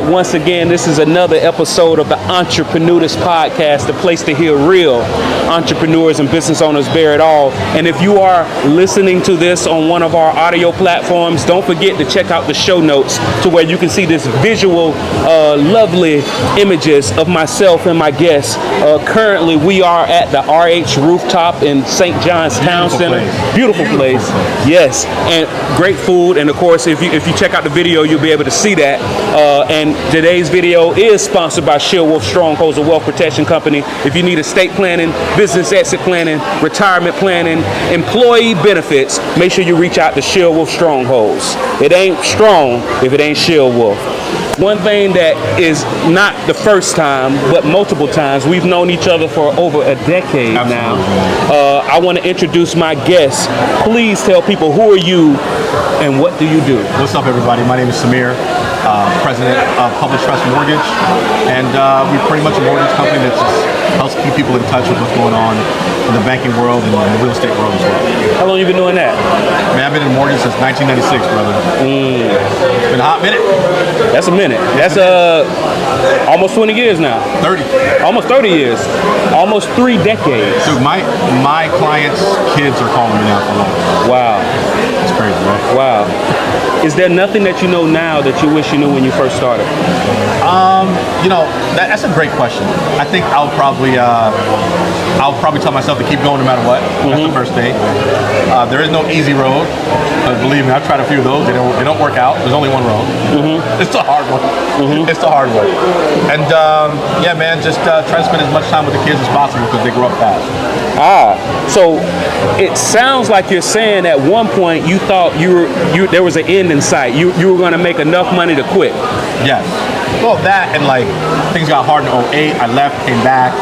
right, once again, this is another episode of the Entrepenudist Podcast, the place to hear real entrepreneurs and business owners bear it all. And if you are listening to this on one of our audio platforms, don't forget to check out the show notes to where you can see this visual, lovely images of myself and my guests. Currently, we are at the RH Rooftop in St. John's Town Center. Beautiful place. Yes, and great food. And of course, if you check out the video, you'll be able to see that. And today's video is sponsored by Wolf Strongholds, a wealth protection company. If you need estate planning, business exit planning, retirement planning, employee benefits, make sure you reach out to Wolf Strongholds. It ain't strong if it ain't Wolf. One thing that is not the first time, but multiple times, we've known each other for over a decade now. I want to introduce my guest. Please tell people, who are you and what do you do? What's up, everybody? My name is Samir, president of Public Trust Mortgage, and we're pretty much a mortgage company that just helps keep people in touch with what's going on in the banking world and the real estate world as well. How long have you been doing that? Man, I've been in mortgage since 1996, brother. It's been a hot minute. That's a minute. That's almost 20 years now. 30. Almost 30 years. Almost 3 decades. Dude, my clients' kids are calling me now for loans. Wow. It's crazy, bro. Wow. Is there nothing that you know now that you wish you knew when you first started? That's a great question. I think I'll probably tell myself to keep going no matter what. That's the first thing. There is no easy road. Believe me, I've tried a few of those. They don't work out. There's only one road. It's the hard one. It's the hard one. And yeah, man, just try to spend as much time with the kids as possible because they grow up fast. So it sounds like you're saying at one point you thought there was an end in sight. You were going to make enough money to quit. Yes. Well, that and like things got hard in 2008. I left, came back.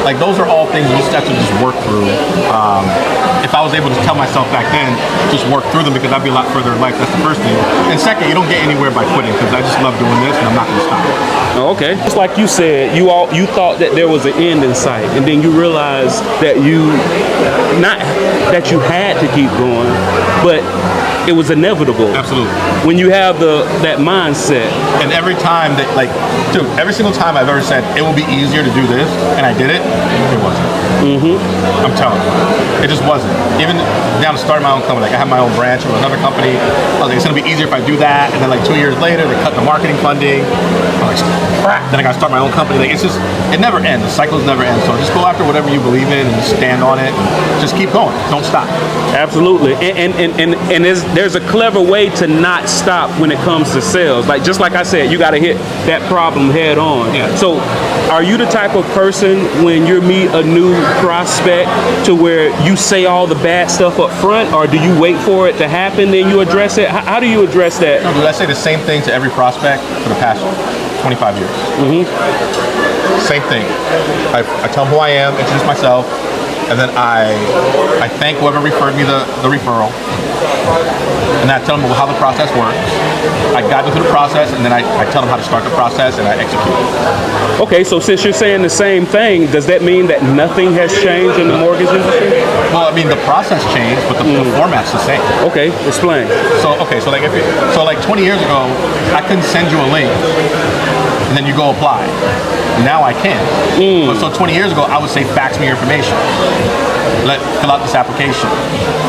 Like those are all things you just have to just work through. If I was able to tell myself back then, just work through them because I'd be a lot further in life. That's the first thing. And second, you don't get anywhere by quitting because I just love doing this and I'm not going to stop. Oh, okay. Just like you said, you thought that there was an end in sight, and then you realized that not that you had to keep going, but it was inevitable. Absolutely. When you have that mindset. And every time every single time I've ever said it will be easier to do this, and I did it, it wasn't. I'm telling you, it just wasn't. Even down to starting my own company, like I have my own branch of another company. I was like, it's gonna be easier if I do that, and then like 2 years later, they cut the marketing funding. I'm like, crap. Then I gotta start my own company. Like it never ends. The cycles never end. So just go after whatever you believe in and stand on it. And just keep going. Don't stop. Absolutely. And there's a clever way to not stop when it comes to sales. Like just like I said, you got to hit that problem head on. Yeah. So are you the type of person when you meet a new prospect to where you say all the bad stuff up front, or do you wait for it to happen then you address it? How do you address that? No, dude, I say the same thing to every prospect for the past 25 years. Same thing. I tell them who I am, introduce myself, and then I thank whoever referred me the referral. And I tell them how the process works. I guide them through the process, and then I tell them how to start the process, and I execute it. Okay, so since you're saying the same thing, does that mean that nothing has changed in the mortgage industry? Well, I mean, the process changed, but the format's the same. Okay, explain. So like 20 years ago, I couldn't send you a link, and then you go apply. Now I can. But so 20 years ago, I would say fax me your information. Fill out this application.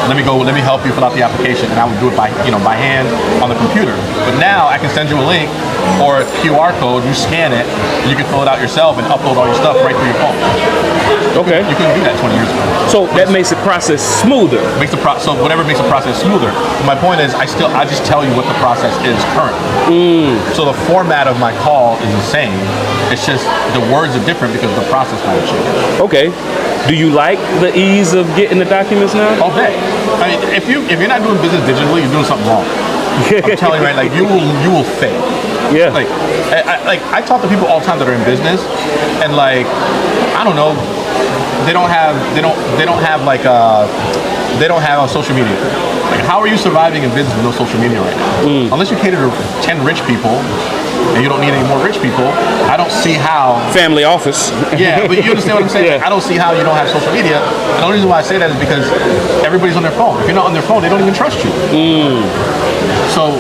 Let me help you fill out the application, and I would do it by hand on the computer. But now I can send you a link or a QR code. You scan it, and you can fill it out yourself and upload all your stuff right through your phone. Okay. You couldn't do that 20 years ago. So that makes the process smoother. So whatever makes the process smoother. My point is, I just tell you what the process is currently. So the format of my call is the same. It's just the words are different because the process might have changed. Okay. Do you like the ease of getting the documents now? All day. I mean, if you're not doing business digitally, you're doing something wrong. I'm telling you, right? Like you will fail. Yeah. Like I talk to people all the time that are in business, and like I don't know, they don't have social media. Like, how are you surviving in business with no social media right now? Unless you cater to 10 rich people and you don't need any more rich people, I don't see how. Family office. Yeah, but you understand what I'm saying? Yeah. Like, I don't see how you don't have social media. And the only reason why I say that is because everybody's on their phone. If you're not on their phone, they don't even trust you. So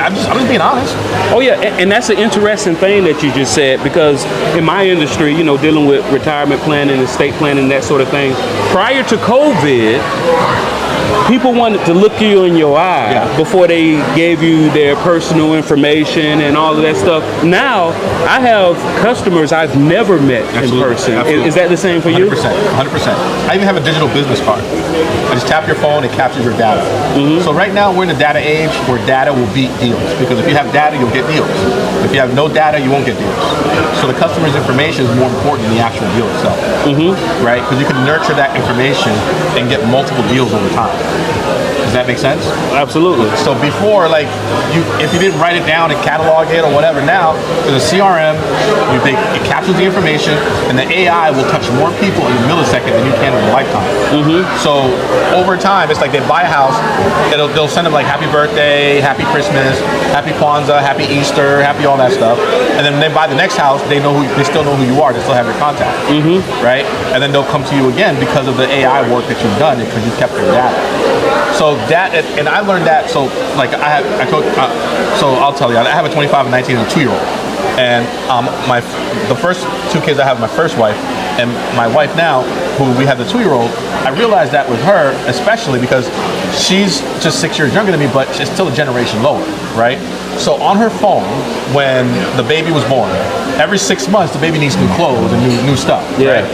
I mean, I'm just being honest. Oh yeah, and that's an interesting thing that you just said, because in my industry, you know, dealing with retirement planning, estate planning, that sort of thing, prior to COVID, people wanted to look you in your eye before they gave you their personal information and all of that stuff. Now, I have customers I've never met in person. Is that the same for you? 100%. I even have a digital business card. I just tap your phone, it captures your data. So right now, we're in a data age where data will beat deals, because if you have data, you'll get deals. If you have no data, you won't get deals. So the customer's information is more important than the actual deal itself, right? Because you can nurture that information and get multiple deals over time. Does that make sense? Absolutely. So before, like, if you didn't write it down and catalog it or whatever, now there's a CRM, it captures the information, and the AI will touch more people in a millisecond than you can in a lifetime. So over time, it's like they buy a house, they'll send them like happy birthday, happy Christmas, happy Kwanzaa, happy Easter, happy all that stuff, and then when they buy the next house, they still know who you are, they still have your contact, right? And then they'll come to you again because of the AI work that you've done, because you kept their data. So that, and I learned that. So like so I'll tell you, I have a 25, a 19, and a 2-year-old. And the first 2 kids I have, my first wife and my wife now, who we have the 2-year-old, I realized that with her, especially because she's just 6 years younger than me, but she's still a generation lower, right? So on her phone, when the baby was born, every 6 months the baby needs new clothes and new stuff, right?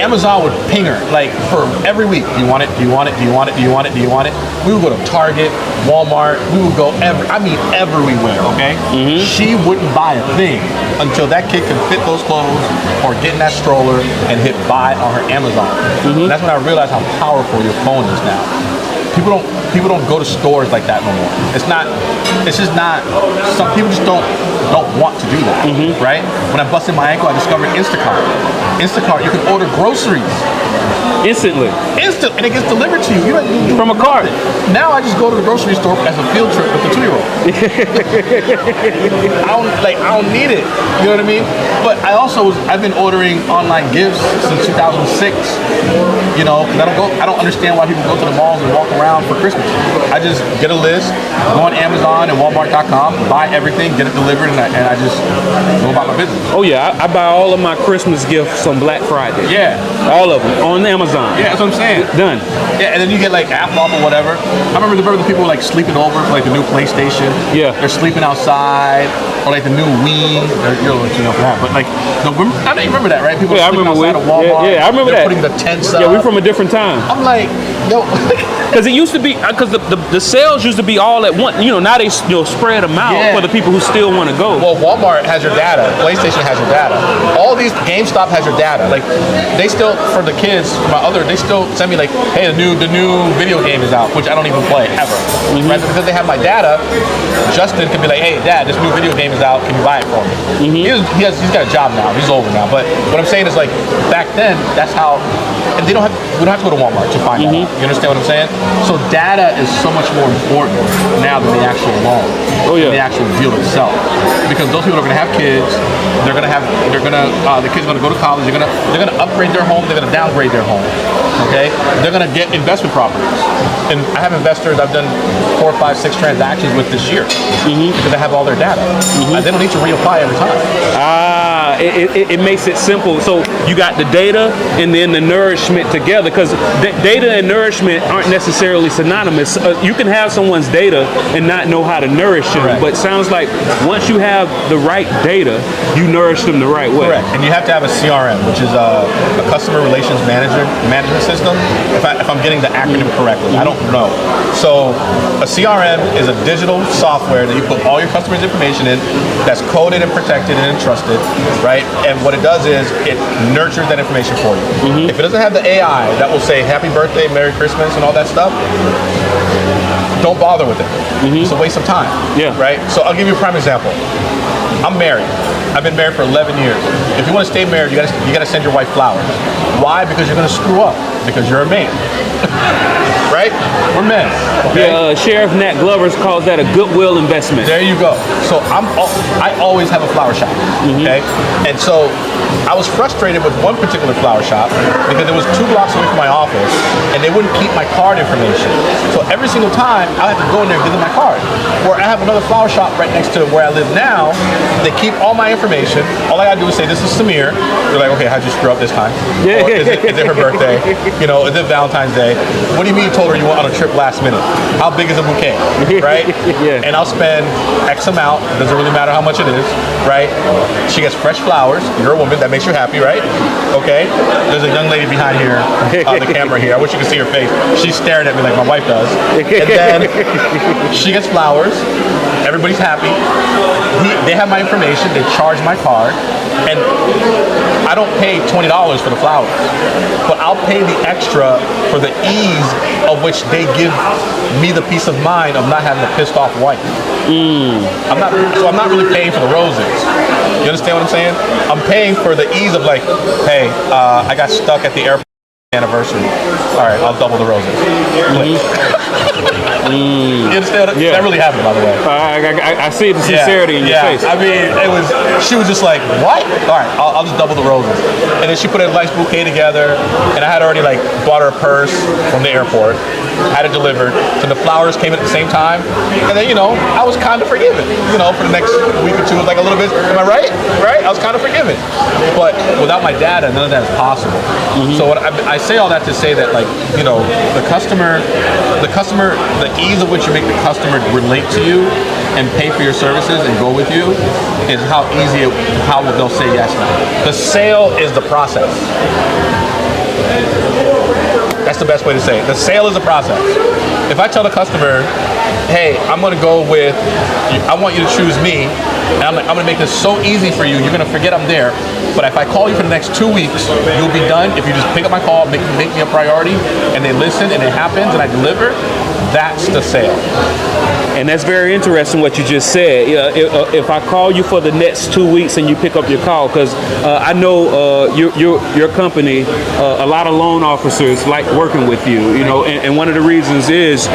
Amazon would ping her like for every week. Do you want it? Do you want it? Do you want it? Do you want it? Do you want it? We would go to Target, Walmart. We would go everywhere. Okay. She wouldn't buy a thing until that kid could fit those clothes or get in that stroller and hit buy on her Amazon. And that's when I realized how powerful your phone is now. People don't go to stores like that no more. It's just not. Some people just don't want to do that, right? When I busted my ankle, I discovered Instacart. Instacart, you can order groceries instantly, and it gets delivered to you. From a cart. Now I just go to the grocery store as a field trip with the 2-year-old. I don't need it. You know what I mean? But I've been ordering online gifts since 2006. You know, because I don't understand why people go to the malls and walk around for Christmas. I just get a list, go on Amazon and Walmart.com, buy everything, get it delivered, and I just go about my business. Oh yeah, I buy all of my Christmas gifts on Black Friday. Yeah. All of them on Amazon. Yeah, that's what I'm saying. Done. Yeah, and then you get like Apple or whatever. I remember the people like sleeping over for like the new PlayStation. Yeah. They're sleeping outside, or like the new Wii. You don't know for that, but like, I don't remember that, right? People I sleeping remember outside of Walmart. Yeah, I remember that. Putting the tents up. Yeah, we're from a different time. I'm like, yo. Because it used to be, because the sales used to be all at once. You know, now they spread them out for the people who still want to go. Well, Walmart has your data. PlayStation has your data. All these, GameStop has your data. Like, they still, for the kids, they still send me like, hey, the new video game is out, which I don't even play ever. Right? Because they have my data, Justin can be like, hey, Dad, this new video game is out. Can you buy it for me? He's got a job now. He's over now. But what I'm saying is, like, back then, that's how. And we don't have to go to Walmart to find that out. You understand what I'm saying? So data is so much more important now than the actual loan, than the actual deal itself. Because those people are going to have kids. The kids are going to go to college. They're going to upgrade their home. They're going to downgrade their home. Okay, they're going to get investment properties. And I have investors I've done 4, 5, 6 transactions with this year because I have all their data. They don't need to reapply every time. It makes it simple. So you got the data and then the nourishment together, because data and nourishment aren't necessarily synonymous. You can have someone's data and not know how to nourish them. Correct. But it sounds like once you have the right data, you nourish them the right way. Correct. And you have to have a CRM, which is a customer relations management system. If I'm getting the acronym correctly, I don't know. So a CRM is a digital software that you put all your customers' information in, that's coded and protected and entrusted, right? And what it does is it nurtures that information for you. If it doesn't have the AI that will say happy birthday, Merry Christmas, and all that stuff, don't bother with it. It's a waste of time. Yeah. Right? So I'll give you a prime example. I'm married. I've been married for 11 years. If you want to stay married, you gotta send your wife flowers. Why? Because you're gonna screw up. Because you're a man. Right? We're men. Okay? Yeah, Sheriff Nat Glover calls that a goodwill investment. There you go. So I always have a flower shop. Okay? And so I was frustrated with one particular flower shop because it was 2 blocks away from my office and they wouldn't keep my card information. So every single time I have to go in there and give them my card. Where I have another flower shop right next to where I live now, they keep all my information. All I gotta do is say, this is Samir. They're like, okay, how'd you screw up this time? Or is it her birthday? You know, is it Valentine's Day? What do you mean you told her you went on a trip last minute? How big is a bouquet? Right? Yeah. And I'll spend X amount, doesn't really matter how much it is, right? She gets fresh flowers. You're a woman, that makes you happy, right? Okay. There's a young lady behind here on the camera here. I wish you could see her face. She's staring at me like my wife does. And then she gets flowers. Everybody's happy. They have my information. They charge my card. And I don't pay $20 for the flowers, but I'll pay the extra for the ease of which they give me the peace of mind of not having a pissed off wife. I'm not really paying for the roses. You understand what I'm saying? I'm paying for the ease of like, hey, I got stuck at the airport anniversary. All right, I'll double the roses. You understand? That really happened, by the way. I see the sincerity in your face. I mean, she was just like, what? All right, I'll just double the roses. And then she put a nice bouquet together, and I had already like bought her a purse from the airport, had it delivered, so the flowers came at the same time. And then, you know, I was kind of forgiven, you know, for the next week or two, like a little bit. Am I right? Right? I was kind of forgiven. But without my data, none of that is possible. So what I say all that to say that, like, you know, the ease of which you make the customer relate to you and pay for your services and go with you is how they'll say yes now. The sale is the process. That's the best way to say it. The sale is the process. If I tell the customer, hey, I want you to choose me, and I'm going to make this so easy for you, you're going to forget I'm there. But if I call you for the next 2 weeks, you'll be done. If you just pick up my call, make me a priority, and they listen, and it happens, and I deliver, that's the sale. And that's very interesting what you just said. If I call you for the next 2 weeks and you pick up your call, because I know your company, a lot of loan officers like working with you, you know, and one of the reasons is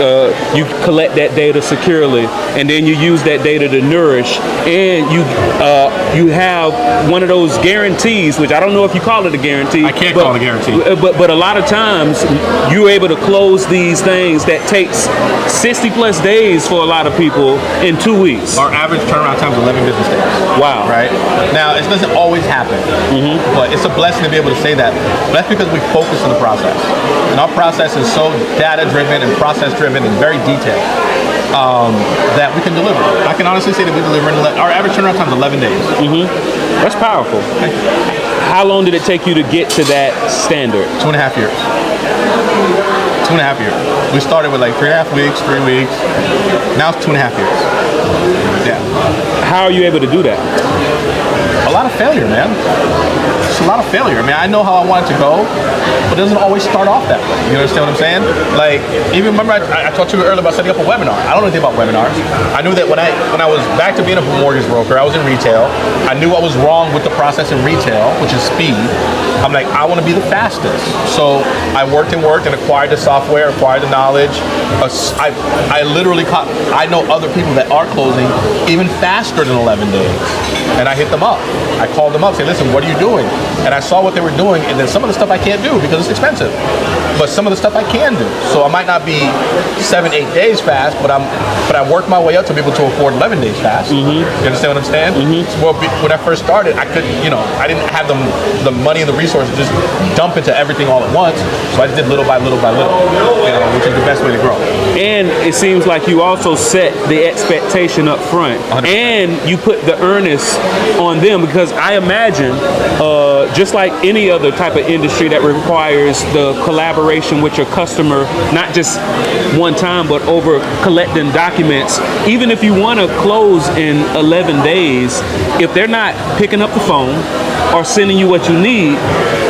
you collect that data securely, and then you use that data to nourish, and you have one of those guarantees, which I don't know if you call it a guarantee. I can't call it a guarantee. But a lot of times you're able to close these things that takes 60 plus days for a lot of people in 2 weeks. Our average turnaround time is 11 business days. Wow. Right? Now, it doesn't always happen, but it's a blessing to be able to say that. But that's because we focus on the process. And our process is so data-driven and process-driven and very detailed that we can deliver. I can honestly say that we deliver our average turnaround time is 11 days. That's powerful. How long did it take you to get to that standard? 2.5 years. 2.5 years. We started with like 3.5 weeks, 3 weeks. Now it's 2.5 years. Yeah. How are you able to do that? A lot of failure, man. It's a lot of failure. I mean, I know how I want it to go, but it doesn't always start off that way. You understand what I'm saying? Like, even remember I talked to you earlier about setting up a webinar. I don't know anything about webinars. I knew that when I was back to being a mortgage broker, I was in retail. I knew what was wrong with the process in retail, which is speed. I'm like, I want to be the fastest. So I worked and acquired the software, acquired the knowledge. I literally I know other people that are closing even faster than 11 days. And I hit them up. I called them up, say, listen, what are you doing? And I saw what they were doing, and then some of the stuff I can't do because it's expensive. But some of the stuff I can do. So I might not be 7-8 days fast, but I work my way up to be able to afford 11 days fast. You understand what I'm saying? Well, when I first started, I couldn't, I didn't have the money and the resources to just dump into everything all at once. So I just did little by little by little, which is the best way to grow. And it seems like you also set the expectation up front, 100%. and you put the earnest on them, because I imagine, just like any other type of industry that requires the collaboration with your customer, not just one time, but over collecting documents, even if you want to close in 11 days, if they're not picking up the phone, are sending you what you need,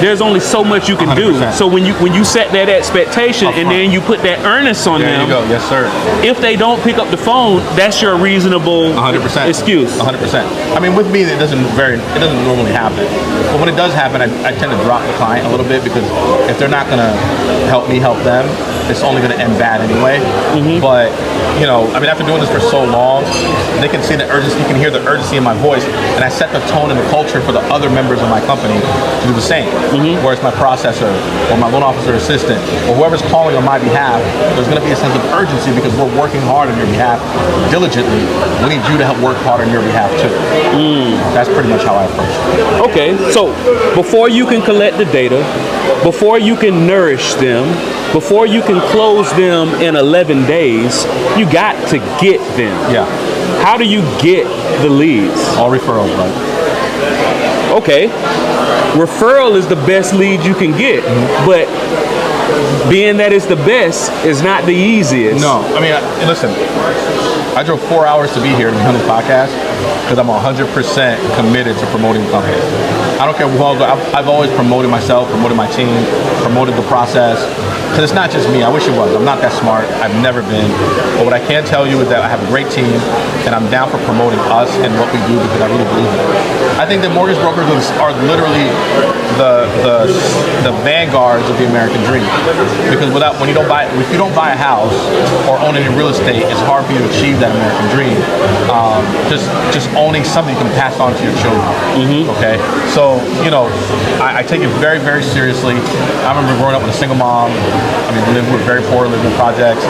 there's only so much you can do. 100%. So when you set that expectation and then you put that earnest on There them, you go. Yes, sir. if they don't pick up the phone, that's your reasonable 100% excuse. 100%. I mean, with me, it doesn't normally happen. But when it does happen, I tend to drop the client a little bit, because if they're not gonna help me help them, it's only gonna end bad anyway. But you know, I mean, after doing this for so long, they can see the urgency. You can hear the urgency in my voice, and I set the tone and the culture for the other members of my company to do the same. Where it's my processor or my loan officer assistant or whoever's calling on my behalf, there's going to be a sense of urgency because we're working hard on your behalf diligently. We need you to help work hard on your behalf too. That's pretty much how I approach it. Okay, so before you can collect the data, before you can nourish them, before you can close them in 11 days, you got to get them. Yeah. How do you get the leads? All referrals, right? Okay, referral is the best lead you can get, but being that it's the best is not the easiest. No, I mean, listen, I drove 4 hours to be here to be on this podcast because I'm 100% committed to promoting the company. I don't care who I'll go. I've always promoted myself, promoted my team, promoted the process. Because it's not just me. I wish it was. I'm not that smart. I've never been. But what I can tell you is that I have a great team, and I'm down for promoting us and what we do because I really believe in it. I think that mortgage brokers are literally the vanguards of the American dream. Because if you don't buy a house or own any real estate, it's hard for you to achieve that American dream. Just owning something you can pass on to your children. Okay, so you know, I take it very, very seriously. I remember growing up with a single mom. I mean, we were very poor, lived in projects.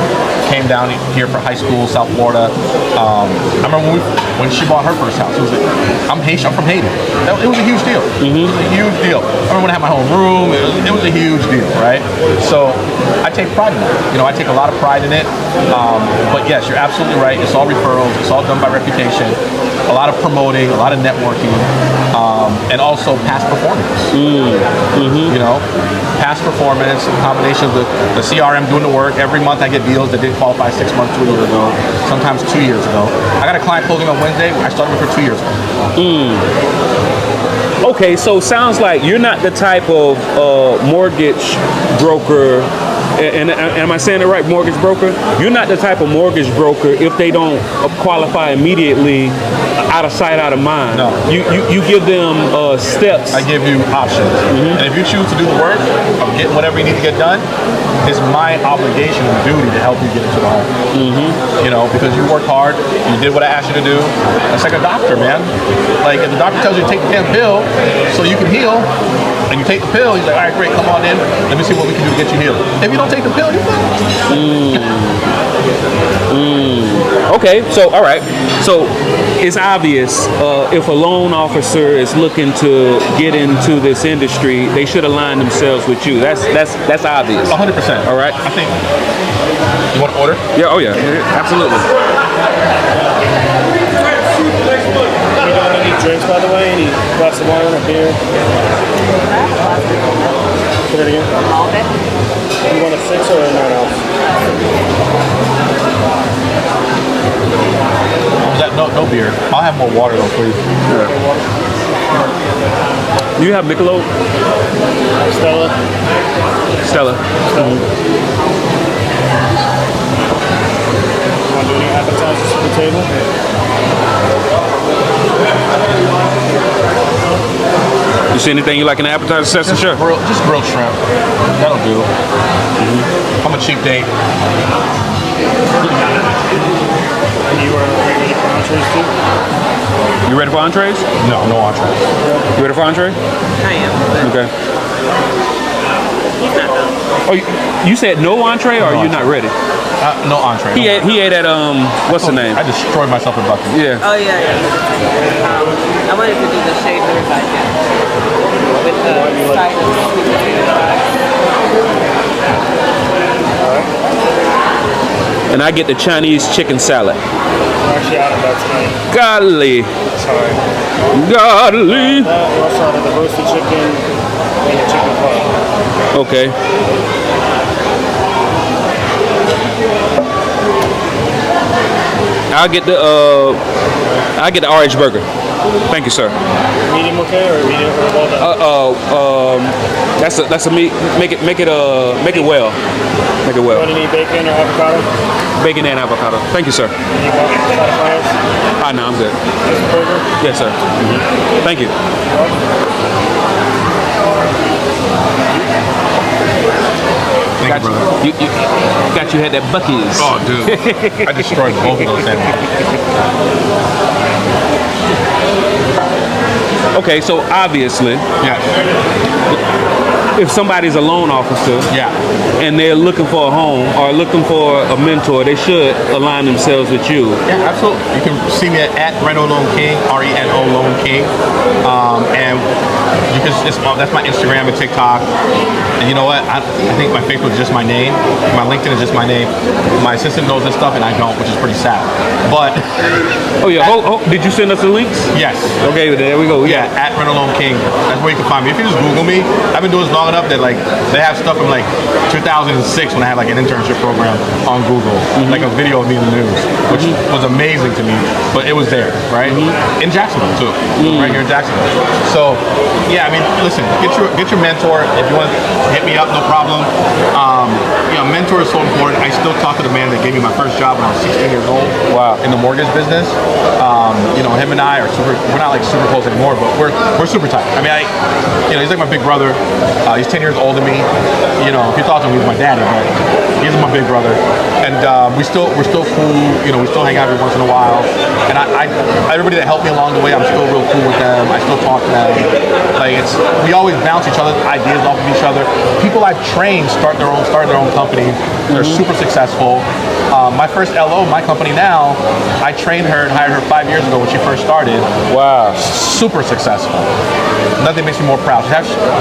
Came down here for high school, South Florida. I remember when she bought her first house. It was I'm Haitian. I'm from Haiti. It was a huge deal. It was a huge deal. I remember when I had my own room. It was a huge deal, right? So I take pride in it. You know, I take a lot of pride in it. But yes, you're absolutely right. It's all referrals. It's all done by reputation. A lot of promoting, a lot of networking, and also past performance. You know, past performance, a combination of the CRM doing the work. Every month I get deals that didn't qualify 6 months to a year ago, sometimes 2 years ago. I got a client closing on Wednesday. I started with her 2 years ago. Okay, so sounds like you're not the type of mortgage broker. And am I saying it right, mortgage broker? You're not the type of mortgage broker if they don't qualify immediately, out of sight, out of mind. No. You give them steps. I give you options. And if you choose to do the work of getting whatever you need to get done, it's my obligation and duty to help you get into the home. You know, because you worked hard, you did what I asked you to do. It's like a doctor, man. Like if the doctor tells you to take the damn pill so you can heal, and you take the pill, he's like, all right, great, come on in. Let me see what we can do to get you healed. If you don't take the pill, you're fine. Okay, so all right. So it's obvious if a loan officer is looking to get into this industry, they should align themselves with you. That's obvious. 100%. All right. I think. You want to order? Yeah. Oh yeah. Absolutely. You got any drinks, by the way? Any glass of wine or beer? Say that again. You want a 6 or a 9 ounce? No beer. I'll have more water though, please. Do you have Michelob? Stella? Stella. You want to do any appetizers for the table? You see anything you like in the appetizer section? Sure. Just grilled shrimp. That'll do. I'm a cheap date. And you are ready for entrees too? You ready for entrees? No entree. You ready for entree? I am. Okay. He's not done. Oh, you said no entree, or are you not ready? No entree. He ate at what's the name? I destroyed myself in Bucky. Yeah. Oh, yeah. I wanted to do the shaved ribeye with the side of sweet potato fries. And I get the Chinese chicken salad. I'm actually out of that tonight. Golly. Sorry. Golly. We also have the roasted chicken and the chicken pot. Okay. I'll get the RH burger. Thank you, sir. Medium okay or medium or well done? That's a meat. Make it well. Make it well. You want any bacon or avocado? Bacon and avocado. Thank you, sir. Any side of fries? No, I'm good. Just a burger? Yes, sir. Thank you. Thank you, brother. You had that Buc-ee's. Oh, dude. I destroyed both of those sandwiches. Okay, so obviously, Yeah. if somebody's a loan officer Yeah. and they're looking for a home or looking for a mentor, they should align themselves with you. Yeah, absolutely. You can see me at Reno Loan King, Reno Loan King, and you can. That's my Instagram and TikTok. And you know what? I think my Facebook is just my name. My LinkedIn is just my name. My assistant knows this stuff, and I don't, which is pretty sad. But Oh yeah, did you send us the links? yes. Okay, there we go. Yeah, at Reno Loan King. That's where you can find me. If you just Google me, I've been doing this long enough that like they have stuff from like 2006 when I had like an internship program on Google, like a video of me in the news, which was amazing to me. But it was there, right? In Jacksonville too, right here in Jacksonville. So yeah, I mean, listen, get your mentor. If you want to hit me up, no problem. Mentor is so important. I still talk to the man that gave me my first job when I was 16 years old. Wow. In the mortgage business. Him and I are we're not like super close anymore, but we're super tight. I mean, he's like my big brother. He's 10 years older than me. If you talk to him, he's my daddy, but he's my big brother. And we're still cool. We still hang out every once in a while. And everybody that helped me along the way, I'm still real cool with them. I still talk to them. Like we always bounce each other's ideas off of each other. People I've trained started their own company. They're super successful. My first LO, my company now, I trained her and hired her 5 years ago when she first started. Wow. Super successful. Nothing makes me more proud. She's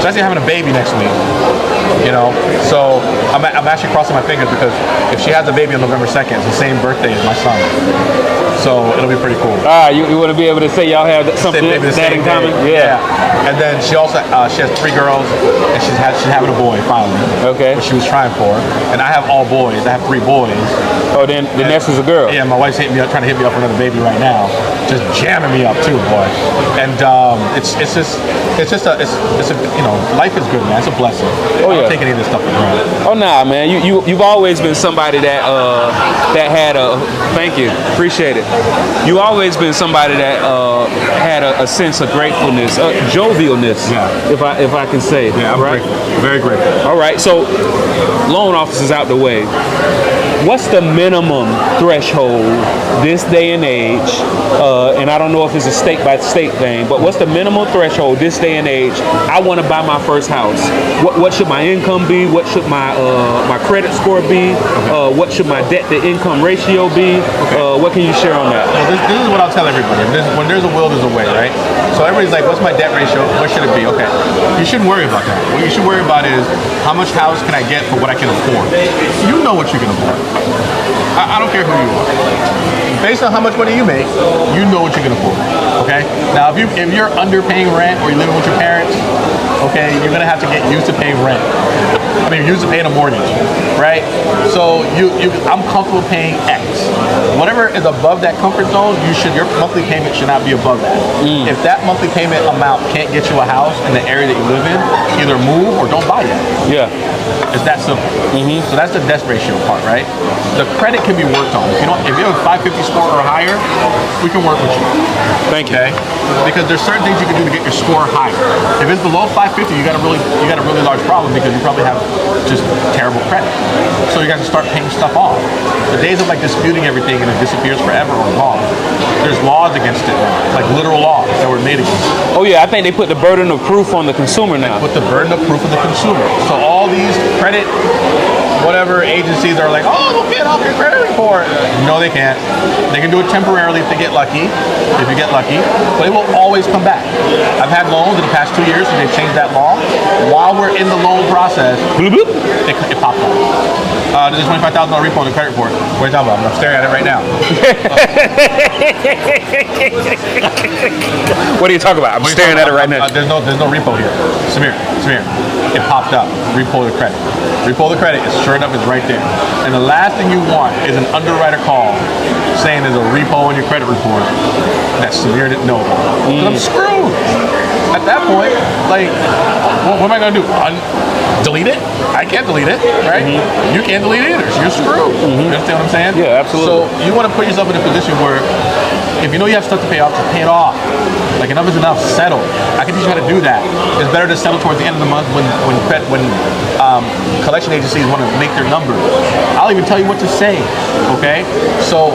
actually having a baby next week. So I'm actually crossing my fingers because if she has a baby on November 2nd, it's the same birthday as my son. So it'll be pretty cool. You want to be able to say y'all have something that in common? Yeah. And then she also she has 3 girls and she's having a boy finally. Okay. What she was trying for. And I have all boys. I have 3 boys. Oh, then the next is a girl. Yeah, my wife's trying to hit me up for another baby right now, just jamming me up too, boy. And it's life is good, man. It's a blessing. Oh, yeah. I don't take any of this stuff for granted. Oh nah, man. You've always been somebody that had a. Thank you, appreciate it. You always been somebody that had a sense of gratefulness, jovialness. Yeah. If I can say. Yeah, I'm right? grateful. Very grateful. All right. So, loan officers out the way. What's the minimum threshold this day and age? And I don't know if it's a state by state thing, but what's the minimum threshold this day and age? I want to buy my first house. What should my income be? What should my credit score be? Okay. What should my debt to income ratio be? Okay. What can you share on that? Well, this is what I'll tell everybody. When there's a will, there's a way, right? So everybody's like, what's my debt ratio? What should it be? Okay. You shouldn't worry about that. What you should worry about is how much house can I get for what I can afford? You know what you can afford. I don't care who you are. Based on how much money you make, you know what you can afford. Okay? Now, if you're underpaying rent or you're living with your parents, okay, you're gonna have to get used to paying rent. I mean, used to paying a mortgage, right? So I'm comfortable paying X. Whatever is above that comfort zone, your monthly payment should not be above that. If that monthly payment amount can't get you a house in the area that you live in, either move or don't buy it. Yeah. It's that simple. So that's the debt ratio part, right? The credit can be worked on. If you have a 550 score or higher, we can work with you. Thank you. Okay? Because there's certain things you can do to get your score higher. If it's below 550, you got a really large problem because you probably have just terrible credit. So you got to start paying stuff off. The days of like disputing everything and it disappears forever are gone. There's laws against it now, like literal laws that were made against it. Oh yeah, I think they put the burden of proof on the consumer now. Put the burden of proof on the consumer. So all these credit whatever agencies are like, oh, they'll get off your credit report. No, they can't. They can do it temporarily if they get lucky, but it will always come back. I've had loans in the past 2 years and they've changed that law. While we're in the loan process, it popped up. There's a $25,000 repo on the credit report. What are you talking about? I'm staring at it right now. What are you talking about? I'm staring at it right now. There's no repo here. Samir, it popped up. Repo the credit. Repo the credit is sure enough is right there. And the last thing you want is an underwriter call you're saying there's a repo in your credit report that Samir didn't know about. 'Cause I'm screwed. At that point, like, what am I gonna do? Delete it? I can't delete it, right? You can't delete it either, so you're screwed. You understand what I'm saying? Yeah, absolutely. So you want to put yourself in a position where if you know you have stuff to pay off, just pay it off. Like, enough is enough. Settle. I can teach you how to do that. It's better to settle towards the end of the month when collection agencies want to make their numbers. I'll even tell you what to say. Okay, so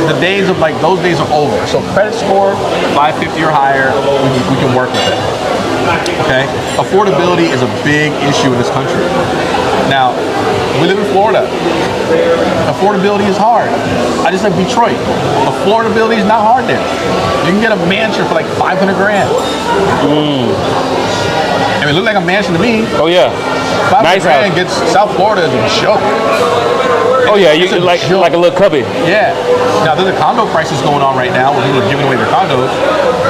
the days of like those days are over. So credit score 550 or higher, we can work with it. Okay, affordability is a big issue in this country. Now, we live in Florida. Affordability is hard. I just like Detroit. Affordability is not hard there. You can get a mansion for like 500 grand. I mean, it looked like a mansion to me. Oh yeah. 500 Nice grand house. gets South Florida is a joke. Oh yeah, you It's a like joke. a little cubby. Yeah. Now there's a condo crisis going on right now where people are giving away their condos.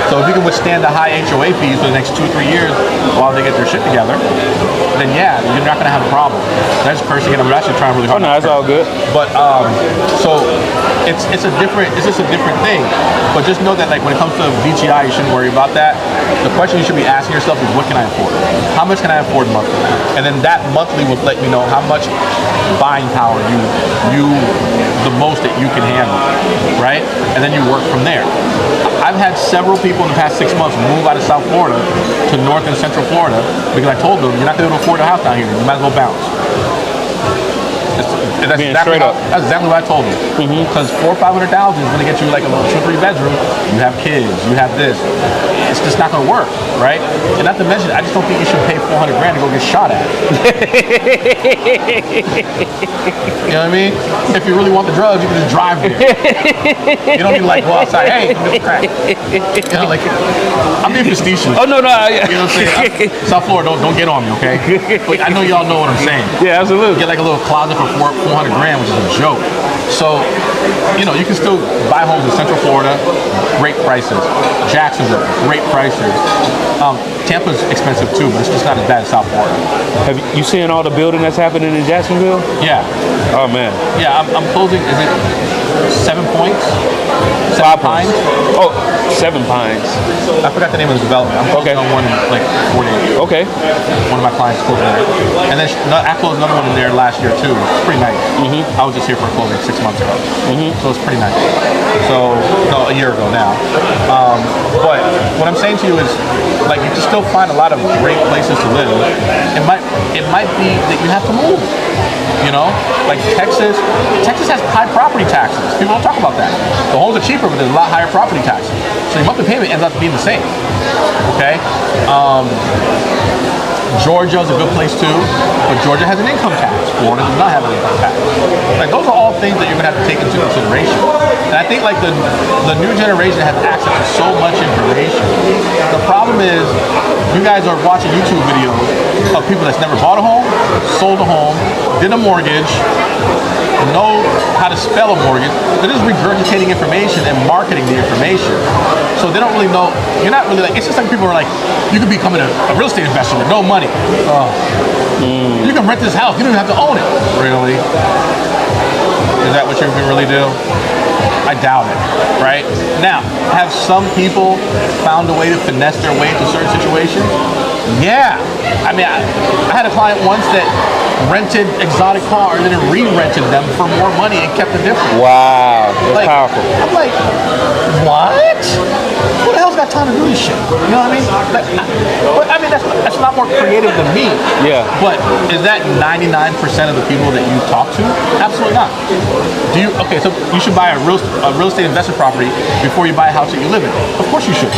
So if you can withstand the high HOA fees for the next 2-3 years while they get their shit together, then yeah, you're not gonna have a problem. That's cursing and I'm actually trying really Oh hard. no, it's all good. But so it's just a different thing. But just know that like when it comes to VGI, you shouldn't worry about that. The question you should be asking yourself is what can I afford? How much can I afford monthly? And then that monthly will let you know how much buying power the most that you can handle, right? And then you work from there. I've had several people in the past 6 months move out of South Florida to North and Central Florida because I told them you're not going to be able to afford a house down here. You might as well bounce. That's Being exactly straight up. That's exactly what I told them. Because $400,000 or $500,000 is going to get you like a 2-3 bedroom. You have kids. You have this. It's just not going to work, right? And not to mention, I just don't think you should pay $400,000 to go get shot at. You know what I mean? If you really want the drugs, you can just drive there. You don't need to like go outside. Hey, get the crack. You know, like I'm being facetious. Oh no, no. You know what I'm saying? South Florida, don't get on me, okay? But I know y'all know what I'm saying. Yeah, absolutely. Get like a little closet for $400,000, which is a joke. So, you know, you can still buy homes in Central Florida, great prices. Jacksonville, great prices. Tampa's expensive too, but it's just not as bad as South Florida. Have you seen all the building that's happening in Jacksonville? Yeah, Oh man. yeah. I'm closing. Is it 7 points? 5 Pines? points. Oh, 7 Pines. I forgot the name of the development. I'm closing on one in like 4 days. Okay. One of my clients closed there, and then I closed another one in there last year too. It's pretty nice. I was just here for a closing 6 months ago, so it's pretty nice. So no, a year ago now. But what I'm saying to you is, like, you can still find a lot of great places to live. It might be that you have to move. You know, like Texas has high property taxes. People don't talk about that. The homes are cheaper, but there's a lot higher property taxes. So your monthly payment ends up being the same. Okay. Georgia is a good place too, but Georgia has an income tax. Florida does not have an income tax. Like, those are all things that you're gonna have to take into consideration. And I think like the new generation has access to so much information. The problem is you guys are watching YouTube videos of people that's never bought a home, sold a home, did a mortgage, know how to spell a mortgage. They're just regurgitating information and marketing the information. So they don't really know. You're not really like, it's just like people are like, you could become a real estate investor with no money. You can rent this house. You don't even have to own it. Really? Is that what you can really do? I doubt it, right? Now, have some people found a way to finesse their way into certain situations? Yeah. I mean, I had a client once that rented exotic cars and then re-rented them for more money and kept the difference. Wow, that's Like, powerful. I'm like, what? Who the hell's got time to do this shit? You know what I mean? Like, but I mean, that's a lot more creative than me. Yeah. But is that 99% of the people that you talk to? Absolutely not. Okay, so you should buy a real estate investment property before you buy a house that you live in. Of course you should.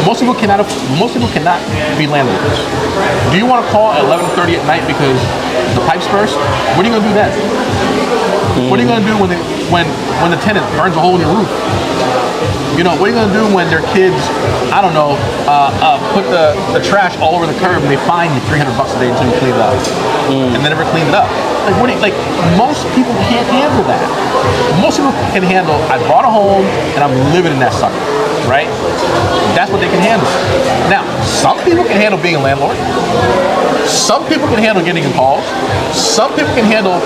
Most people cannot be landlords. Do you want to call at 11:30 at night because the pipes burst? What are you gonna do then? What are you gonna do when the tenant burns a hole in your roof? You know, what are you gonna do when their kids, I don't know, put the trash all over the curb and they fine you $300 a day until you clean it up, and they never clean it up? Like, most people can't handle that. Most people can handle, I bought a home and I'm living in that sucker. right? That's what they can handle. Now, some people can handle being a landlord. Some people can handle getting calls. Some people can handle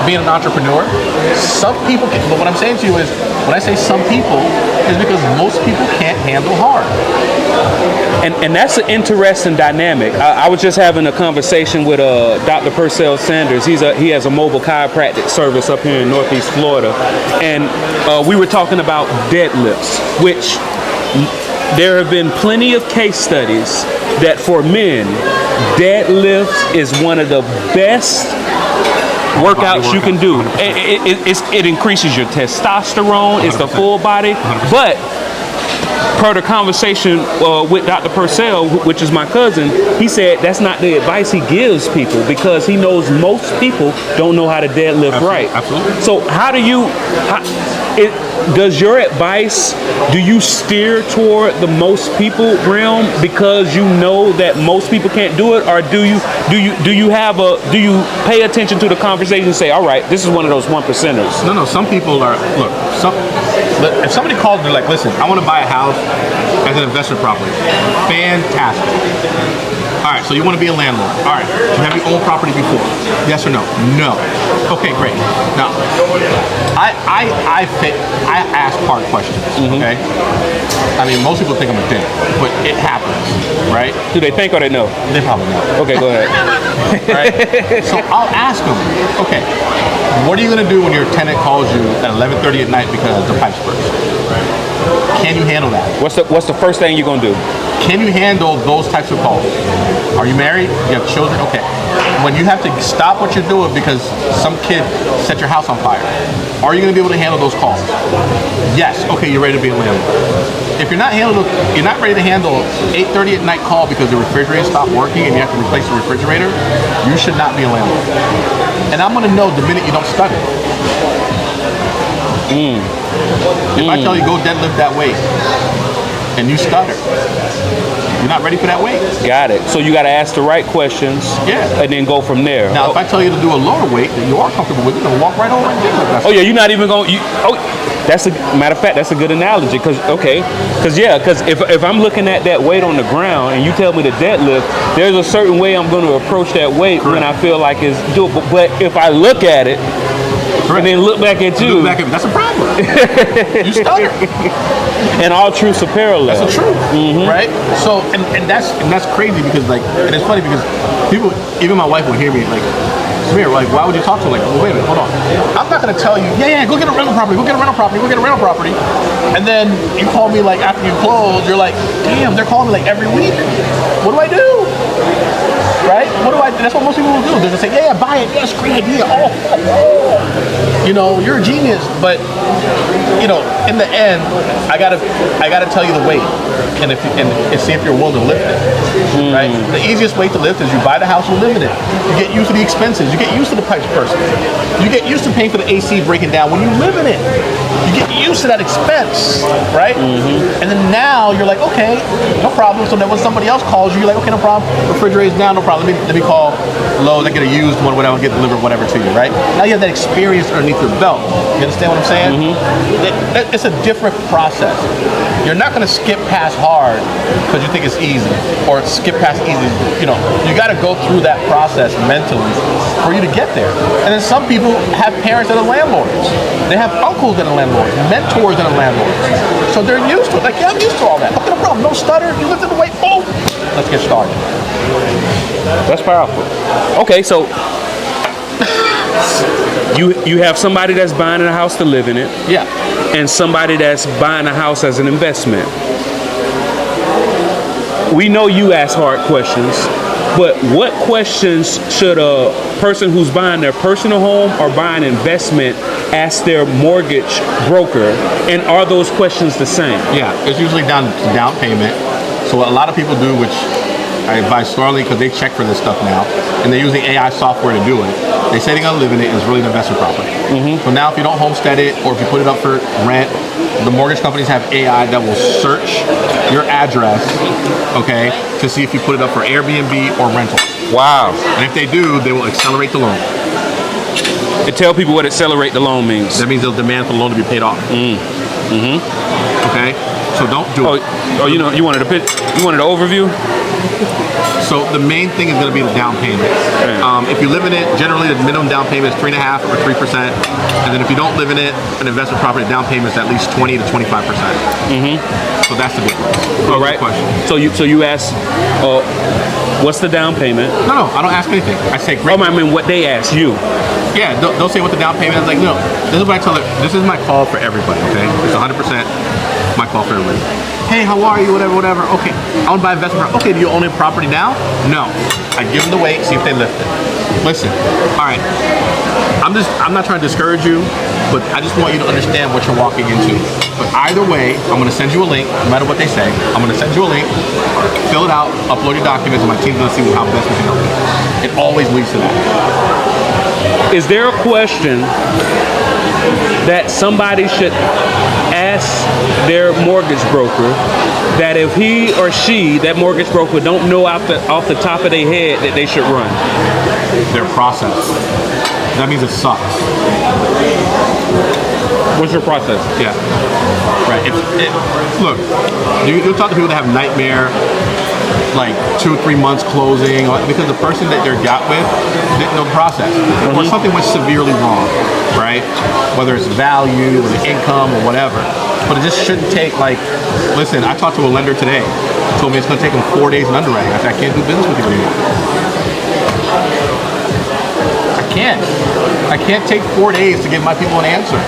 being an entrepreneur. Some people can, but what I'm saying to you is, when I say some people, is because most people can't handle hard. And that's an interesting dynamic. I was just having a conversation with Dr. Purcell Sanders. He has a mobile chiropractic service up here in Northeast Florida. And we were talking about deadlifts, which there have been plenty of case studies that for men, deadlift is one of the best workouts you can do. It increases your testosterone. It's the full body. But per the conversation with Dr. Purcell, which is my cousin, he said that's not the advice he gives people because he knows most people don't know how to deadlift right. Absolutely. So how do you, does your advice, do you steer toward the most people realm because you know that most people can't do it, or do you pay attention to the conversation and say, all right, this is one of those 1%ers? No, some people are, if somebody calls and they're like, listen, I want to buy a house as an investment property. Fantastic. All right, so you want to be a landlord. All right, have you owned property before? Yes or no? No. Okay, great. Now, I ask hard questions, okay? I mean, most people think I'm a dick, but it happens, right? Do they think or they know? They probably know. Okay, go ahead. Right? So I'll ask them, okay, what are you going to do when your tenant calls you at 11:30 at night because the pipes burst? Can you handle that? What's the first thing you're gonna do? Can you handle those types of calls? Are you married? You have children? Okay. When you have to stop what you're doing because some kid set your house on fire, are you going to be able to handle those calls? Yes. Okay, you're ready to be a landlord. If you're not ready to handle 8:30 at night call because the refrigerator stopped working and you have to replace the refrigerator, you should not be a landlord. And I'm going to know the minute you don't study. If I tell you go deadlift that weight and you stutter, you're not ready for that weight. Got it. So you got to ask the right questions, and then go from there. Now, if I tell you to do a lower weight that you are comfortable with, you're gonna walk right over and do it. Oh yeah, you're not even going. That's a matter of fact. That's a good analogy. Because if I'm looking at that weight on the ground and you tell me to deadlift, there's a certain way I'm going to approach that weight when I feel like it's doable. But if I look at it. And then look back at you. That's a problem. You stutter. And all truths are parallel. That's the truth, right? So, and that's crazy because and it's funny because people, even my wife will hear me like, Samir, like, why would you talk to her? Like, well, wait a minute, hold on. I'm not gonna tell you, go get a rental property, go get a rental property. And then you call me like after you close, you're like, damn, they're calling me like every week. What do I do? Right? That's what most people will do. They're just say, buy it. Yes, great idea. You're a genius. But, in the end, I gotta tell you the weight and see if you're willing to lift it. Right? The easiest way to lift is you buy the house and live in it. You get used to the expenses. You get used to the pipes bursting. You get used to paying for the AC breaking down when you live in it. You get used to that expense, right? And then now you're like, okay, no problem. So then when somebody else calls you, you're like, okay, no problem. Refrigerator's down, no problem. Let me call Lowe's. I get a used one, whatever, get delivered, whatever to you, right? Now you have that experience underneath your belt. You understand what I'm saying? It's a different process. You're not going to skip past hard because you think it's easy, or skip past easy. You got to go through that process mentally for you to get there. And then some people have parents that are landlords. They have uncles that are landlords, mentors that are landlords. So they're used to it. Like, I'm used to all that. Okay, no problem. No stutter. You lifted the weight. Boom. Let's get started. That's powerful. Okay, so you have somebody that's buying a house to live in it. Yeah. And somebody that's buying a house as an investment. We know you ask hard questions, but what questions should a person who's buying their personal home or buying investment ask their mortgage broker? And are those questions the same? Yeah, it's usually down payment. So what a lot of people do, which I advise strongly because they check for this stuff now, and they're using AI software to do it. They say they're going to live in it, and it's really an investment property. So now if you don't homestead it, or if you put it up for rent, the mortgage companies have AI that will search your address, okay, to see if you put it up for Airbnb or rental. Wow. And if they do, they will accelerate the loan. And tell people what accelerate the loan means. That means they'll demand for the loan to be paid off. Okay? So don't do it. Oh, you wanted an overview? So the main thing is going to be the down payment. If you live in it, generally the minimum down payment is 3.5% or 3%, and then if you don't live in it, an investment property down payment is at least 20 to 25%. So that's the difference. All right. Question. So you ask, what's the down payment? No, I don't ask anything. I say great. I mean what they ask you. Yeah, they'll say what the down payment is. Like, no, this is what I tell her. This is my call for everybody, okay? It's 100% my call for everybody. Hey, how are you? Whatever. Okay, I want to buy investment property. Okay, do you own a property now? No. I give them the weight, see if they lift it. Listen, all right. I'm not trying to discourage you, but I just want you to understand what you're walking into. But either way, I'm going to send you a link, no matter what they say. I'm going to send you a link, fill it out, upload your documents, and my team's going to see how best we can help you. It always leads to that. Is there a question that somebody should ask their mortgage broker that if he or she, that mortgage broker, don't know off the top of their head that they should run? Their process. That means it sucks. What's your process? Yeah. Right. Look, you'll talk to people that have nightmare, like 2 or 3 months closing, because the person that they're got with didn't know the process, or something went severely wrong, right? Whether it's value or the income or whatever. But it just shouldn't take, like, listen, I talked to a lender today. He told me it's going to take him 4 days in underwriting. I said, I can't do business with you anymore. I can't take 4 days to give my people an answer.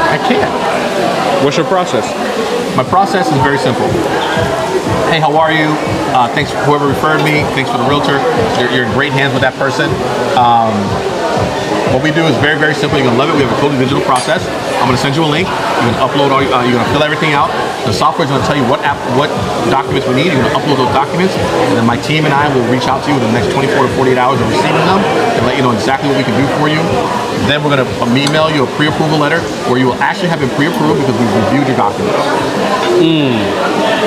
I can't. What's your process? My process is very simple. Hey, how are you? Thanks for whoever referred me. Thanks for the realtor. You're in great hands with that person. What we do is very, very simple. You're going to love it. We have a totally digital process. I'm going to send you a link. You're going to upload you're going to fill everything out. The software is going to tell you what documents we need. You're going to upload those documents. And then my team and I will reach out to you in the next 24 to 48 hours of receiving them and let you know exactly what we can do for you. Then we're going to email you a pre-approval letter where you will actually have it pre-approved because we've reviewed your documents.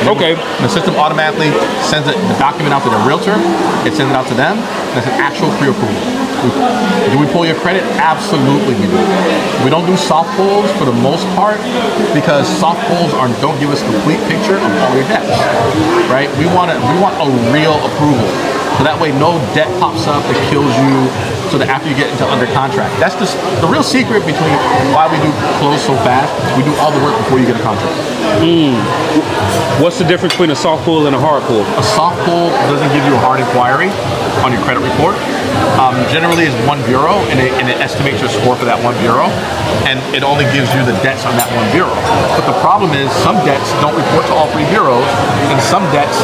Okay. The system automatically sends the document out to the realtor. It sends it out to them. That's an actual pre-approval. Do we pull your credit? Absolutely we do. We don't do soft pulls for the most part because soft pulls don't give us a complete picture of all your debts, right? We want a real approval. So that way no debt pops up that kills you so that after you get into under contract. That's just the real secret between why we do close so fast. We do all the work before you get a contract. What's the difference between a soft pull and a hard pull? A soft pull doesn't give you a hard inquiry on your credit report. Generally it's one bureau and it estimates your score for that one bureau, and it only gives you the debts on that one bureau. But the problem is some debts don't report to all 3 bureaus, and some debts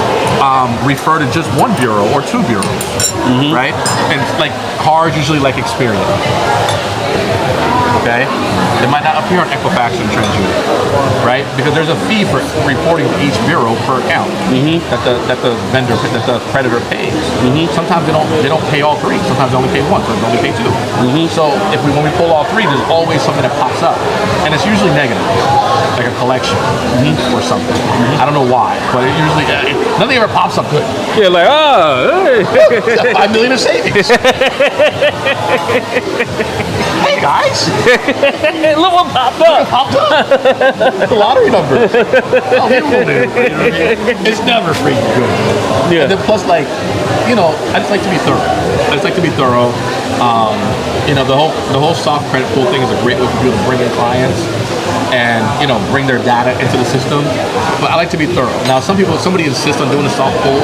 refer to just 1 bureau or 2 bureaus, right? And like cars usually like Experian. Okay, it might not appear on Equifax and TransUnion, right? Because there's a fee for reporting to each bureau per account that the creditor pays. Sometimes they don't pay all 3. Sometimes they only pay 1. Sometimes they only pay 2. So when we pull all 3, there's always something that pops up, and it's usually negative, like a collection or something. I don't know why, but it usually nothing ever pops up good. Yeah, like hey. $5 million in savings. Hey guys. Look what popped up. The lottery numbers. It's never freaking good. Yeah. And then plus, like, I just like to be thorough. The whole soft credit pool thing is a great way for people to bring in clients and bring their data into the system. But I like to be thorough. Now, somebody insists on doing a soft pull.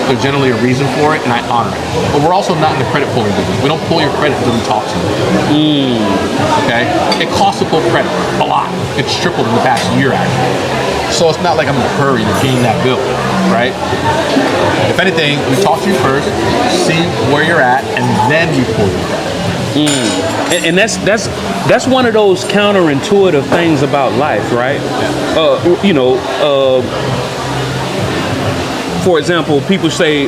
There's generally a reason for it, and I honor it. But we're also not in the credit pulling business. We don't pull your credit until we talk to you. Okay? It costs to pull credit a lot. It's tripled in the past year, actually. So it's not like I'm in a hurry to gain that bill, right? If anything, we talk to you first, see where you're at, and then we pull your credit. And that's one of those counterintuitive things about life, right? For example, people say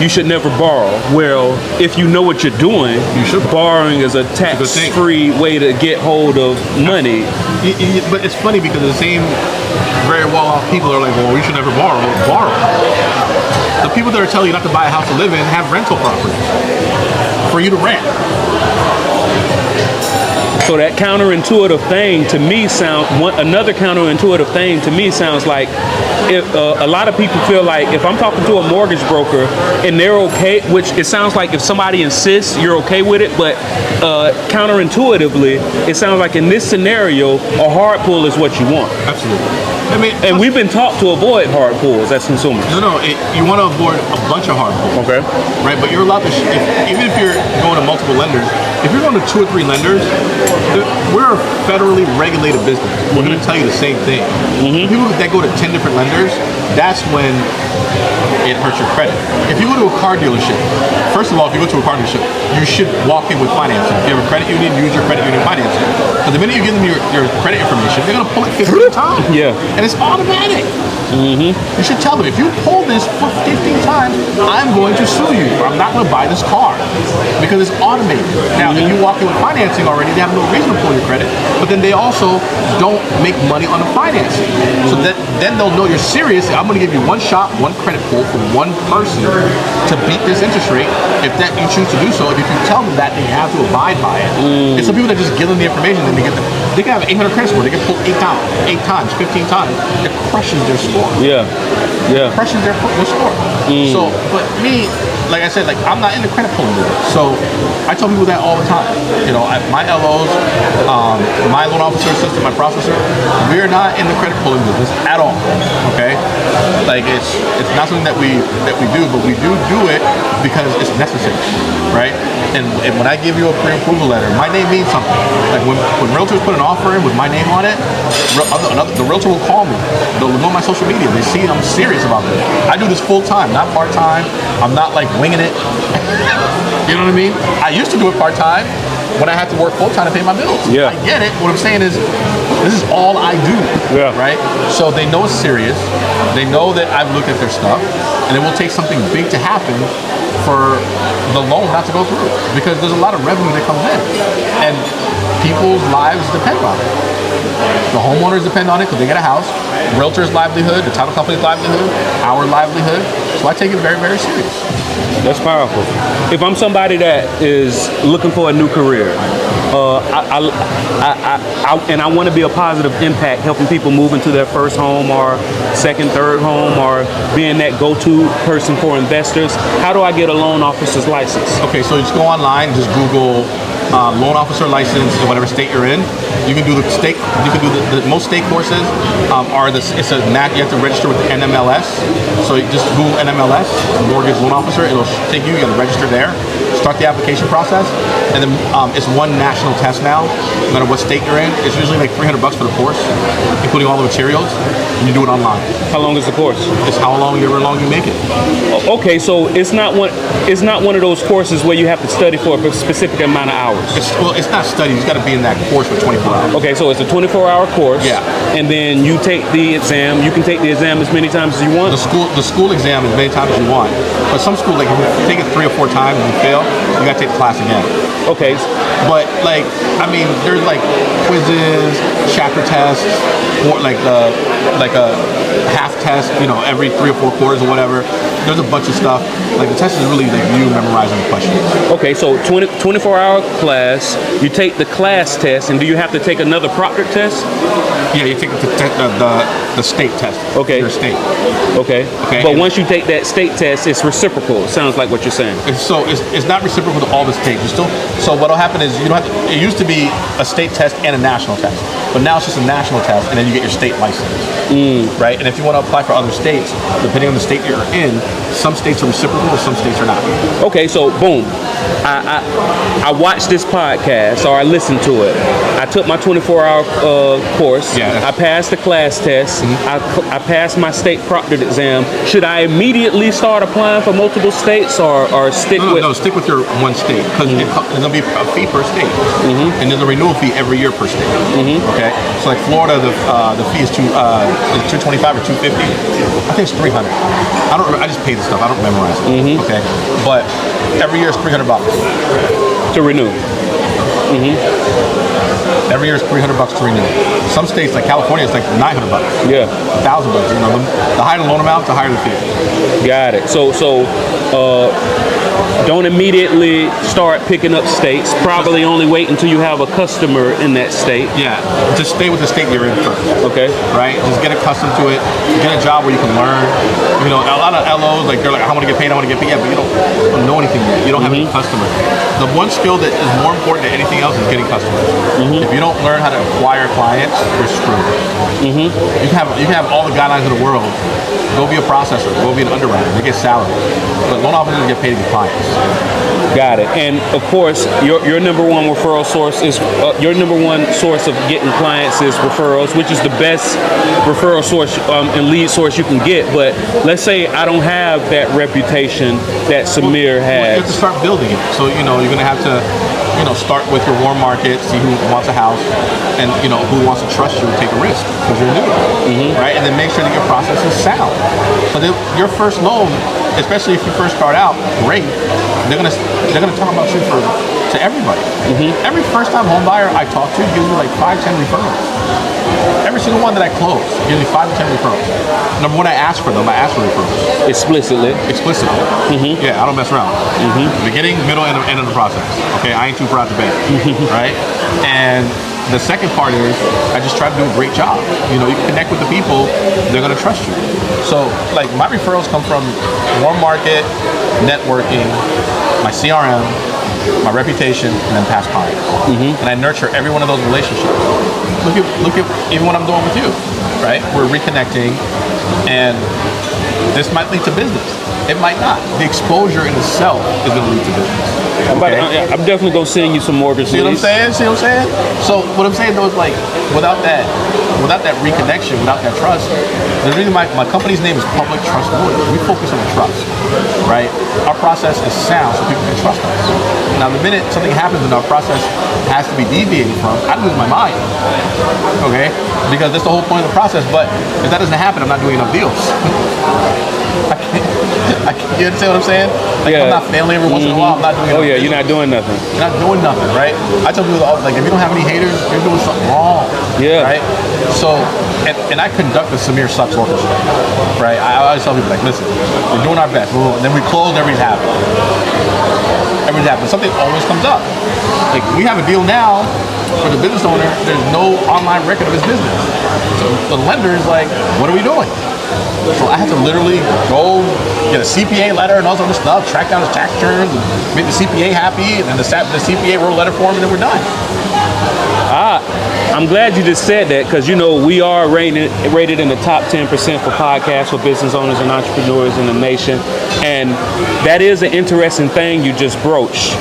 you should never borrow. Well, if you know what you're doing, borrowing is a tax-free way to get hold of money. But it's funny because the same very well-off people are like, well, you should never borrow. The people that are telling you not to buy a house to live in have rental properties for you to rent. So that counterintuitive thing to me another counterintuitive thing to me sounds like if a lot of people feel like if I'm talking to a mortgage broker and they're okay, which it sounds like if somebody insists you're okay with it, but counterintuitively it sounds like in this scenario a hard pull is what you want. Absolutely. I mean, And we've been taught to avoid hard pulls as consumers. No, you want to avoid a bunch of hard pulls. Okay. Right, but you're allowed to, even if you're going to multiple lenders, if you're going to 2 or 3 lenders, we're a federally regulated business. We're going to tell you the same thing. People that go to 10 different lenders, that's when it hurts your credit. If you go to a car dealership, first of all, if you go to a car dealership, you should walk in with financing. If you have a credit union, use your credit union financing. But the minute you give them your credit information, they're going to pull it 15 times. Yeah. And it's automatic. You should tell them, if you pull this for 15 times, I'm going to sue you, or I'm not going to buy this car because it's automated. Now, if you walk in with financing already, they have no reason to pull your credit, but then they also don't make money on the financing. So then they'll know you're serious. I'm going to give you one shot, one credit pull for one person to beat this interest rate. If that you choose to do so, if you tell them that, they have to abide by it. It's some people that just give them the information, then they can have 800 credit score. They get pulled 8 times, 15 times. It crushes their score. Yeah. Pressures their score. So, but me, like I said, like I'm not in the credit pulling business. So I tell people that all the time. You know, my LOs, my loan officer assistant, my processor, we're not in the credit pulling business at all. Okay, like it's not something that we do, but we do it because it's necessary, right? And when I give you a pre-approval letter, my name means something. Like when realtors put an offer in with my name on it, the realtor will call me. They'll go on my social media. They see I'm serious about this. I do this full time, not part time. I'm not like winging it. You know what I mean? I used to do it part time when I had to work full time to pay my bills. Yeah. I get it. What I'm saying is, this is all I do. Yeah. Right? So they know it's serious. They know that I've looked at their stuff, and it will take something big to happen for the loan not to go through, because there's a lot of revenue that comes in, and people's lives depend on it. The homeowners depend on it because they get a house. Realtor's livelihood, the title company's livelihood, our livelihood. So I take it very, very serious. That's powerful. If I'm somebody that is looking for a new career, and I want to be a positive impact, helping people move into their first home or second, third home, or being that go-to person for investors, how do I get a loan officer's license? Okay, so you just go online, just Google loan officer license in whatever state you're in. You can do the state. You can do the most state courses you have to register with the NMLS. So you just Google NMLS, mortgage loan officer. It'll take you. You got to register there. Start the application process, and then it's one national test now. No matter what state you're in, it's usually like $300 for the course, including all the materials. And you do it online. How long is the course? It's however long you make it. Okay, so it's not one of those courses where you have to study for a specific amount of hours. It's not study. You got to be in that course for 24 hours. Okay, so it's a 24-hour course. Yeah. And then you take the exam. You can take the exam as many times as you want. The school exam as many times as you want. But some schools, like if you take it 3 or 4 times and you fail, you got to take the class again. Okay. But like, I mean, there's like quizzes, chapter tests, or like a half test, you know, every 3 or 4 quarters or whatever. There's a bunch of stuff. Like the test is really like you memorizing the questions. Okay, so 24-hour class, you take the class test, and do you have to take another proctored test? Yeah, you take the state test. Okay. Your state. Okay. But once you take that state test, it's reciprocal. It sounds like what you're saying. So it's not reciprocal to all the states. So what'll happen is you don't have to, it used to be a state test and a national test, but now it's just a national test, and then you get your state license. Right? And if you want to apply for other states, depending on the state you're in, some states are reciprocal, some states are not. Okay, so boom. I watched this podcast, or I listened to it. I took my 24-hour course. Yeah. I passed the class test. I passed my state proctored exam. Should I immediately start applying for multiple states, or stick with? No, stick with your one state, because there's gonna be a fee per state, and there's a renewal fee every year per state. Okay, so like Florida, the fee is $225 or $250. I think it's $300. I don't remember. I just pay the stuff. I don't memorize it. Okay, but every year it's $300 to renew. Every year is $300 to renew. Some states like California, it's like $900. Yeah. $1,000. You know, the higher the loan amount, the higher the fee. Got it. So don't immediately start picking up states. Probably only wait until you have a customer in that state. Yeah, just stay with the state you're in first. Okay. Right? Just get accustomed to it. Get a job where you can learn. You know, a lot of LOs, like, they're like, I want to get paid, I want to get paid. Yeah, but you don't know anything yet. You don't have any customers. The one skill that is more important than anything else is getting customers. If you don't learn how to acquire clients, you're screwed. You can have all the guidelines in the world. Go be a processor. Go be an underwriter. You get salary. But loan officers get paid to get clients. Got it. And of course, your number one referral source is your number one source of getting clients is referrals, which is the best referral source and lead source you can get. But let's say I don't have that reputation that Samir has. You have to start building it. So, you know, you're going to have to, you know, start with your warm market, see who wants a house, and, you know, who wants to trust you and take a risk because you're new, right? And then make sure that your process is sound. But your first loan, especially if you first start out, great. They're gonna talk about you to everybody. Every first-time home buyer I talk to gives me like 5-10 referrals. Every single one that I close gives me 5 to 10 referrals. Number one, I ask for them. I ask for referrals. Explicitly. Yeah, I don't mess around. Beginning, middle, and end of the process. Okay, I ain't too proud to beg. Right? And the second part is I just try to do a great job. You know, you can connect with the people, they're gonna trust you. So, like, my referrals come from warm market, networking, my CRM, my reputation, and then past clients. And I nurture every one of those relationships. Look at even what I'm doing with you, right? We're reconnecting, and this might lead to business. It might not. The exposure in itself is going to lead to business. Okay? I'm definitely going to send you some mortgage See what I'm saying? So what I'm saying though is, like, without that reconnection, without that trust, the reason my company's name is Public Trust Mortgage. We focus on the trust, right? Our process is sound so people can trust us. Now, the minute something happens and our process has to be deviated from, I lose my mind, okay? Because that's the whole point of the process. But if that doesn't happen, I'm not doing enough deals. You understand what I'm saying? Like, I'm not failing every once in a while. I'm not doing enough you're not doing nothing. You're not doing nothing, right? I tell people, like, if you don't have any haters, you're doing something wrong. Yeah. Right? So, and I conduct the Samir Sucks orchestra, right? I always tell people, like, listen, we're doing our best. And then we close, everything's happening. Everything's happening. Something always comes up. Like, we have a deal now for the business owner. There's no online record of his business. So the lender is like, what are we doing? So I had to literally go get a CPA letter and all this other stuff, track down his tax returns, and make the CPA happy, and then the CPA wrote a letter for him, and then we're done. I'm glad you just said that because, you know, we are rated in the top 10% for podcasts for business owners and entrepreneurs in the nation. And that is an interesting thing you just broached.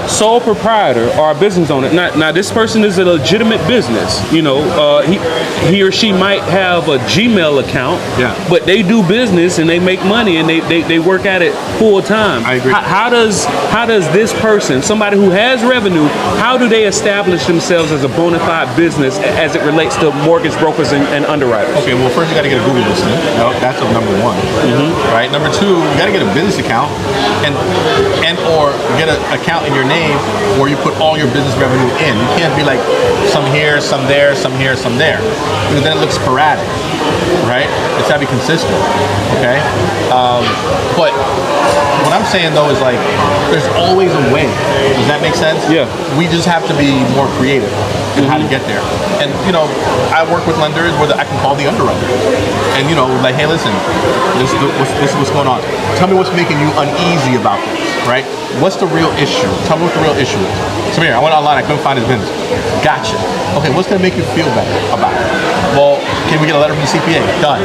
Sole proprietor or a business owner. Now this person is a legitimate business. You know, he or she might have a Gmail account, but they do business and they make money and they work at it full time. I agree. How does this person, somebody who has revenue, how do they establish themselves as a bona fide business as it relates to mortgage brokers and underwriters? Okay, well, first you got to get a Google listing. That's number one. Right. Number two, you got to get a business account and or get an account in your name where you put all your business revenue in. You can't be like some here, some there, some here, some there, because then it looks sporadic, right? It's got to be consistent, okay? But what I'm saying though is, like, there's always a way. Does that make sense? Yeah. We just have to be more creative in how to get there. And, you know, I work with lenders where I can call the underwriter and, you know, like, hey, listen, this is what's going on. Tell me what's making you uneasy about this, right? What's the real issue? Tell me what the real issue is. Samir, I went online, I couldn't find his business. Gotcha. Okay, what's gonna make you feel better about it? Well, can we get a letter from the CPA? Done.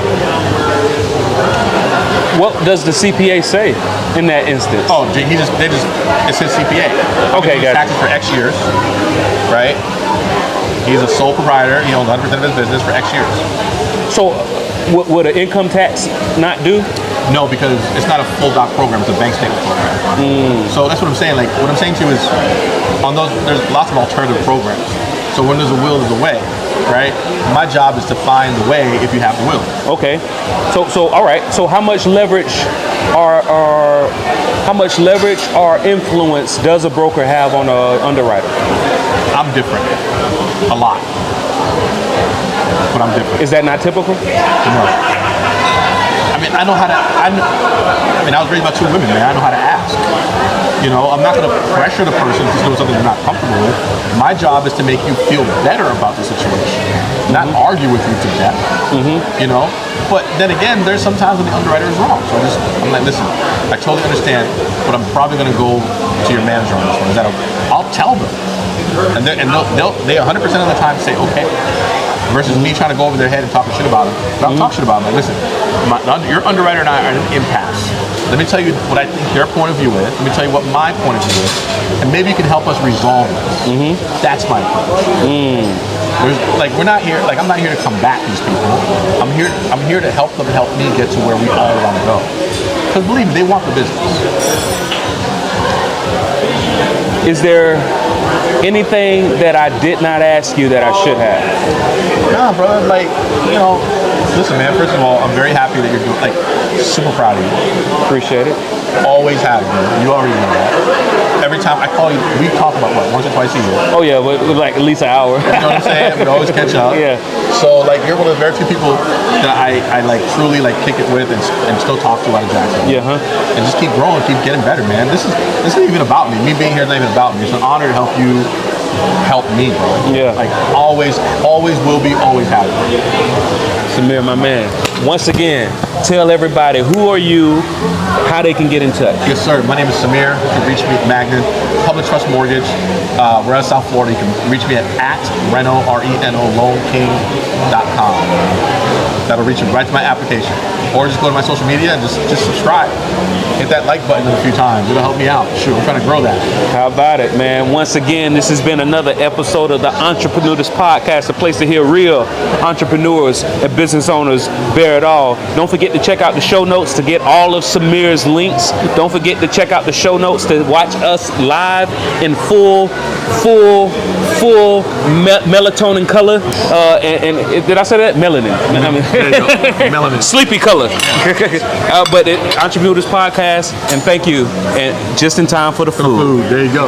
What does the CPA say in that instance? Oh, it says CPA. Okay, got it. Taxes for X years, right? He's a sole proprietor. He owns 100% of his business for X years. So, would an income tax not do? No, because it's not a full doc program, it's a bank statement program. So that's what I'm saying. Like, what I'm saying to you is, on those, there's lots of alternative programs. So when there's a will, there's a way, right? My job is to find the way if you have the will. Okay. So all right. So how much leverage or influence does a broker have on an underwriter? I'm different. A lot. But I'm different. Is that not typical? No. I mean, I know how to. I was raised by 2 women, man. I know how to ask. You know, I'm not going to pressure the person to do something they're not comfortable with. My job is to make you feel better about the situation, not argue with you to death. You know, but then again, there's sometimes when the underwriter is wrong. So I'm like, listen, I totally understand, but I'm probably going to go to your manager on this one. Is that okay? I'll tell them, and they'll 100% of the time say okay. Versus me trying to go over their head and talking shit about them. But I'll talk shit about them. Like, listen, your underwriter and I are in an impasse. Let me tell you what I think their point of view is. Let me tell you what my point of view is. And maybe you can help us resolve this. That's my approach. Like, we're not here, like, I'm not here to combat these people. I'm here to help them help me get to where we all want to go. Because believe me, they want the business. Is there anything that I did not ask you that I should have? Nah, brother, like, you know, listen, man, first of all, I'm very happy that you're doing, like, super proud of you. Appreciate it. Always have been. You already know that. Every time I call you, we talk about what, once or twice a year. Oh yeah, with like at least an hour. You know what I'm saying? We always catch up. Yeah. So like, you're one of the very few people that I like truly like kick it with and still talk to out of Jackson. Yeah, huh? And just keep growing, keep getting better, man. This isn't even about me. Me being here is not even about me. It's an honor to help you. Help me, bro. Yeah. Like always will be, always have been. Samir, my man. Once again, tell everybody who are you, how they can get in touch. Yes, sir. My name is Samir. You can reach me at Maignan, Public Trust Mortgage. We're out of South Florida. You can reach me at Reno, Reno Loan King.com. That'll reach you right to my application. Or just go to my social media and just subscribe. Hit that like button a few times. It'll help me out. Sure, we're trying to grow that. How about it, man? Once again, this has been another episode of the Entrepenudist Podcast, a place to hear real entrepreneurs and business owners bear it all. Don't forget to check out the show notes to get all of Samir's links. Don't forget to check out the show notes to watch us live in full melatonin color. And did I say that? Melanin. I mean, There you go. Melanin. Sleepy color. But Entreprenudist Podcast, and thank you. And just in time for the food. There you go.